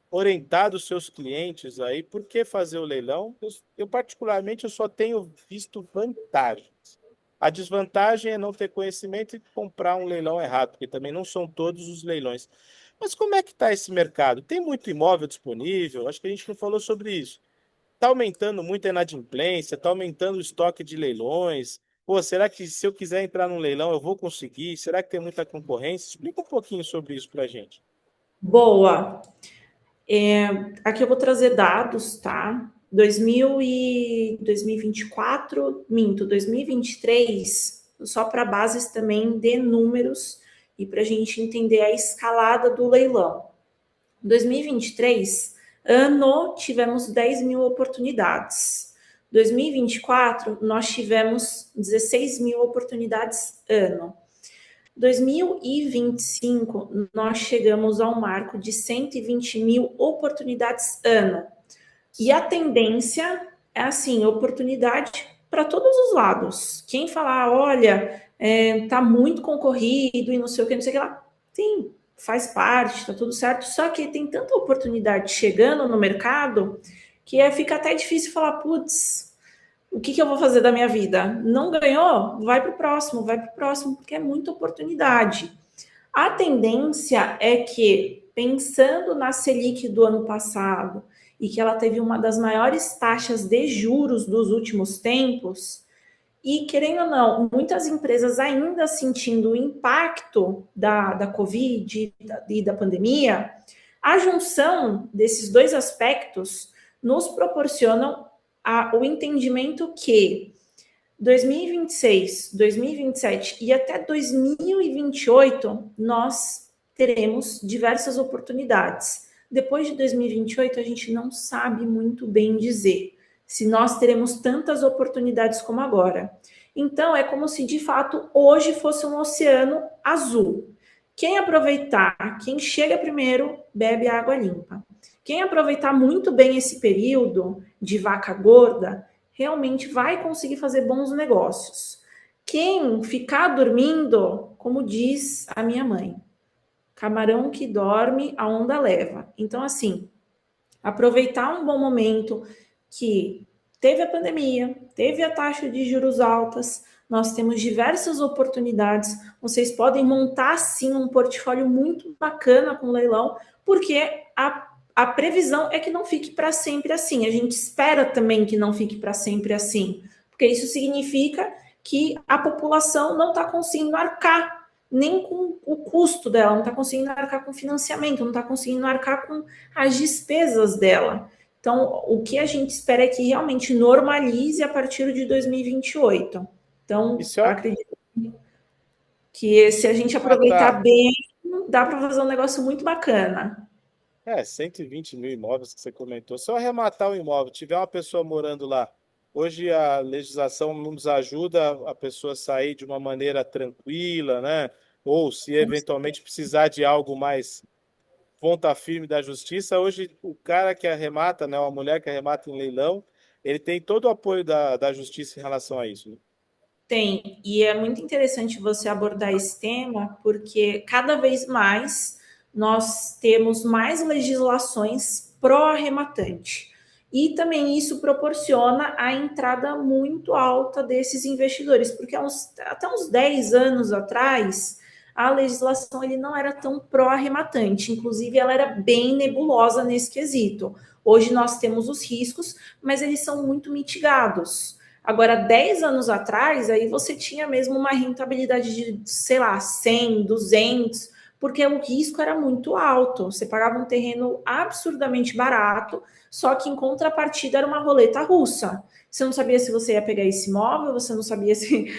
orientado os seus clientes aí, por que fazer o leilão? Particularmente, eu só tenho visto vantagens. A desvantagem é não ter conhecimento e comprar um leilão errado, porque também não são todos os leilões. Mas como é que está esse mercado? Tem muito imóvel disponível? Acho que a gente não falou sobre isso. Está aumentando muito a inadimplência, está aumentando o estoque de leilões. Pô, será que se eu quiser entrar num leilão eu vou conseguir? Será que tem muita concorrência? Explica um pouquinho sobre isso para a gente. Boa. Aqui eu vou trazer dados, tá? 2024, minto, 2023, só para bases também de números e para a gente entender a escalada do leilão. 2023, ano, tivemos 10 mil oportunidades. 2024, nós tivemos 16 mil oportunidades ano. 2025, nós chegamos ao marco de 120 mil oportunidades ano. E a tendência é assim, oportunidade para todos os lados. Quem falar, olha, tá muito concorrido e não sei o que, não sei o que lá. Sim, faz parte, tá tudo certo. Só que tem tanta oportunidade chegando no mercado que fica até difícil falar, putz, o que eu vou fazer da minha vida? Não ganhou? Vai para o próximo, porque é muita oportunidade. A tendência é que, pensando na Selic do ano passado, e que ela teve uma das maiores taxas de juros dos últimos tempos, e querendo ou não, muitas empresas ainda sentindo o impacto da Covid e da pandemia, a junção desses dois aspectos nos proporcionam o entendimento que 2026, 2027 e até 2028 nós teremos diversas oportunidades. Depois de 2028 a gente não sabe muito bem dizer se nós teremos tantas oportunidades como agora. Então é como se de fato hoje fosse um oceano azul. Quem aproveitar, quem chega primeiro, bebe água limpa. Quem aproveitar muito bem esse período de vaca gorda, realmente vai conseguir fazer bons negócios. Quem ficar dormindo, como diz a minha mãe, camarão que dorme, a onda leva. Então, assim, aproveitar um bom momento que teve a pandemia, teve a taxa de juros altas, nós temos diversas oportunidades. Vocês podem montar, sim, um portfólio muito bacana com leilão, porque a previsão é que não fique para sempre assim. A gente espera também que não fique para sempre assim, porque isso significa que a população não está conseguindo arcar, nem com o custo dela, não está conseguindo arcar com financiamento, não está conseguindo arcar com as despesas dela. Então, o que a gente espera é que realmente normalize a partir de 2028. Então, Isso é. acredito que se a gente Ah, aproveitar tá. bem, dá para fazer um negócio muito bacana. 120 mil imóveis que você comentou. Se eu arrematar o imóvel, tiver uma pessoa morando lá, hoje a legislação nos ajuda a pessoa sair de uma maneira tranquila, né? Ou se eventualmente precisar de algo mais ponta firme da justiça, hoje o cara que arremata, né, uma mulher que arremata em leilão, ele tem todo o apoio da justiça em relação a isso, né? Tem, e é muito interessante você abordar esse tema, porque cada vez mais nós temos mais legislações pró-arrematante. E também isso proporciona a entrada muito alta desses investidores, porque até uns 10 anos atrás, a legislação ele não era tão pró-arrematante, inclusive ela era bem nebulosa nesse quesito. Hoje nós temos os riscos, mas eles são muito mitigados. Agora, 10 anos atrás, aí você tinha mesmo uma rentabilidade de, sei lá, 100, 200, porque o risco era muito alto. Você pagava um terreno absurdamente barato, só que em contrapartida era uma roleta russa. Você não sabia se você ia pegar esse imóvel, você não sabia se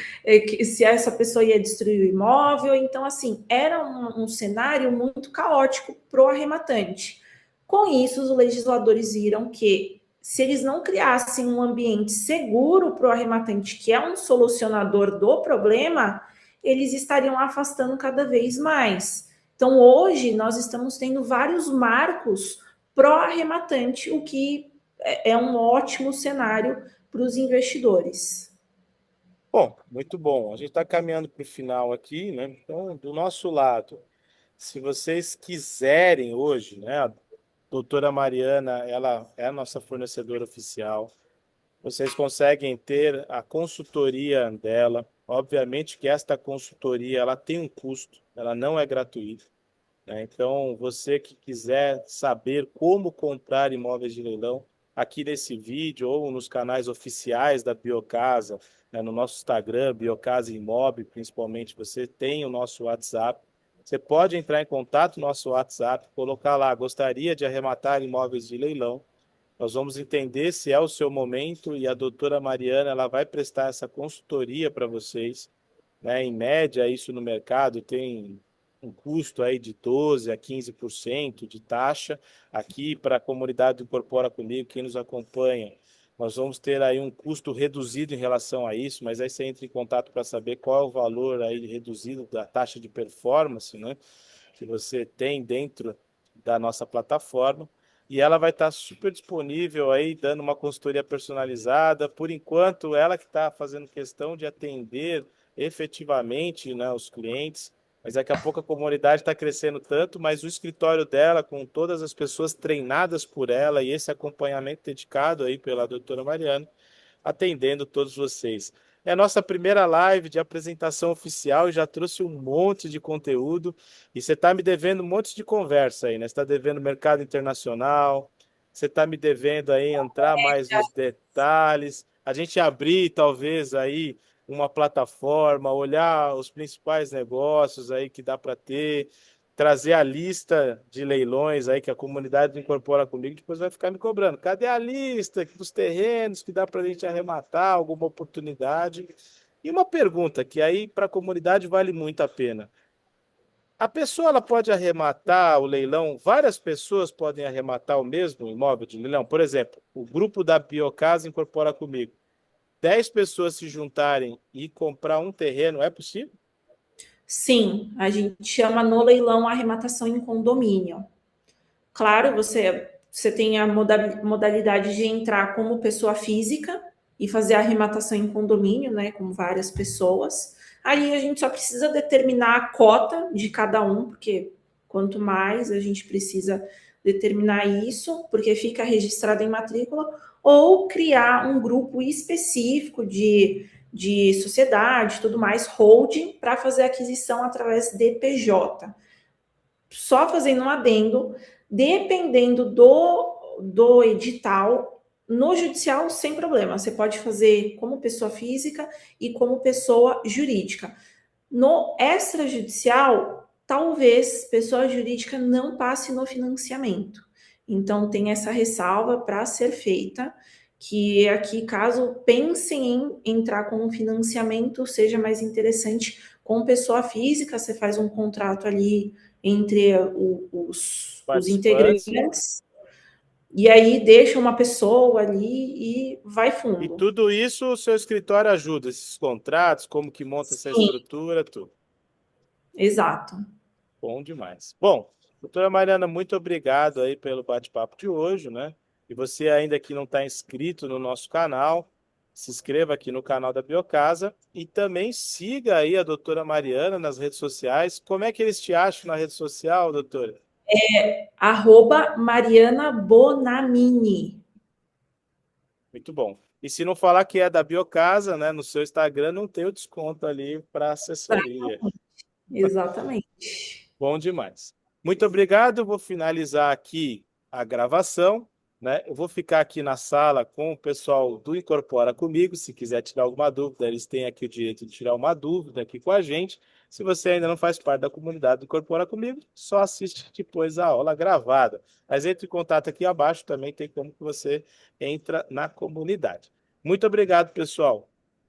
essa pessoa ia destruir o imóvel. Então, assim, era um cenário muito caótico pro arrematante. Com isso, os legisladores viram que se eles não criassem um ambiente seguro para o arrematante, que é um solucionador do problema, eles estariam afastando cada vez mais. Então, hoje, nós estamos tendo vários marcos pró-arrematante, o que é um ótimo cenário para os investidores. Bom, muito bom. A gente está caminhando para o final aqui, né? Então, do nosso lado, se vocês quiserem hoje, né? A doutora Mariana, ela é a nossa fornecedora oficial. Vocês conseguem ter a consultoria dela. Obviamente que esta consultoria, ela tem um custo, ela não é gratuita, né? Então, você que quiser saber como comprar imóveis de leilão, aqui nesse vídeo ou nos canais oficiais da Biocasa, né, no nosso Instagram, Biocasa Imob, principalmente, você tem o nosso WhatsApp. Você pode entrar em contato no nosso WhatsApp, colocar lá, gostaria de arrematar imóveis de leilão. Nós vamos entender se é o seu momento e a doutora Mariana ela vai prestar essa consultoria para vocês, né? Em média, isso no mercado tem um custo aí de 12 a 15% de taxa. Aqui, para a comunidade do Incorpora Comigo, quem nos acompanha, nós vamos ter aí um custo reduzido em relação a isso, mas aí você entra em contato para saber qual é o valor aí reduzido da taxa de performance, né, que você tem dentro da nossa plataforma. E ela vai estar super disponível aí, dando uma consultoria personalizada. Por enquanto, ela que está fazendo questão de atender efetivamente, né, os clientes, mas daqui a pouco a comunidade está crescendo tanto, mas o escritório dela, com todas as pessoas treinadas por ela e esse acompanhamento dedicado aí pela doutora Mariana, atendendo todos vocês. É a nossa primeira live de apresentação oficial e já trouxe um monte de conteúdo. E você está me devendo um monte de conversa aí, né? Você está devendo mercado internacional, você está me devendo aí entrar mais nos detalhes, a gente abrir talvez aí uma plataforma, olhar os principais negócios aí que dá para ter, trazer a lista de leilões aí que a comunidade incorpora comigo, depois vai ficar me cobrando. Cadê a lista dos terrenos que dá para a gente arrematar, alguma oportunidade? E uma pergunta que aí para a comunidade vale muito a pena. A pessoa ela pode arrematar o leilão, várias pessoas podem arrematar o mesmo imóvel de leilão. Por exemplo, o grupo da Biocasa incorpora comigo. 10 pessoas se juntarem e comprar um terreno, é possível? Sim, a gente chama no leilão a arrematação em condomínio. Claro, você tem a modalidade de entrar como pessoa física e fazer a arrematação em condomínio, né, com várias pessoas. Aí a gente só precisa determinar a cota de cada um, porque quanto mais a gente precisa determinar isso, porque fica registrado em matrícula, ou criar um grupo específico de sociedade, tudo mais, holding, para fazer aquisição através de PJ. Só fazendo um adendo, dependendo do edital, no judicial, sem problema. Você pode fazer como pessoa física e como pessoa jurídica. No extrajudicial, talvez pessoa jurídica não passe no financiamento. Então, tem essa ressalva para ser feita, que aqui, caso pensem em entrar com um financiamento, seja mais interessante com pessoa física, você faz um contrato ali entre os Participantes. integrantes, e aí deixa uma pessoa ali e vai E fundo. tudo isso o seu escritório ajuda, esses contratos, como que monta essa Sim, estrutura, tudo. exato. Bom demais. Bom, doutora Mariana, muito obrigado aí pelo bate-papo de hoje, né? E você ainda que não está inscrito no nosso canal, se inscreva aqui no canal da Biocasa e também siga aí a doutora Mariana nas redes sociais. Como é que eles te acham na rede social, doutora? Mariana Bonamini. Muito bom. E se não falar que é da Biocasa, né, no seu Instagram, não tem o desconto ali para assessoria. Exatamente. Bom demais. Muito obrigado. Vou finalizar aqui a gravação, né? Eu vou ficar aqui na sala com o pessoal do Incorpora Comigo. Se quiser tirar alguma dúvida, eles têm aqui o direito de tirar uma dúvida aqui com a gente. Se você ainda não faz parte da comunidade do Incorpora Comigo, só assiste depois a aula gravada. Mas entre em contato aqui abaixo, também tem como que você entra na comunidade. Muito obrigado, pessoal.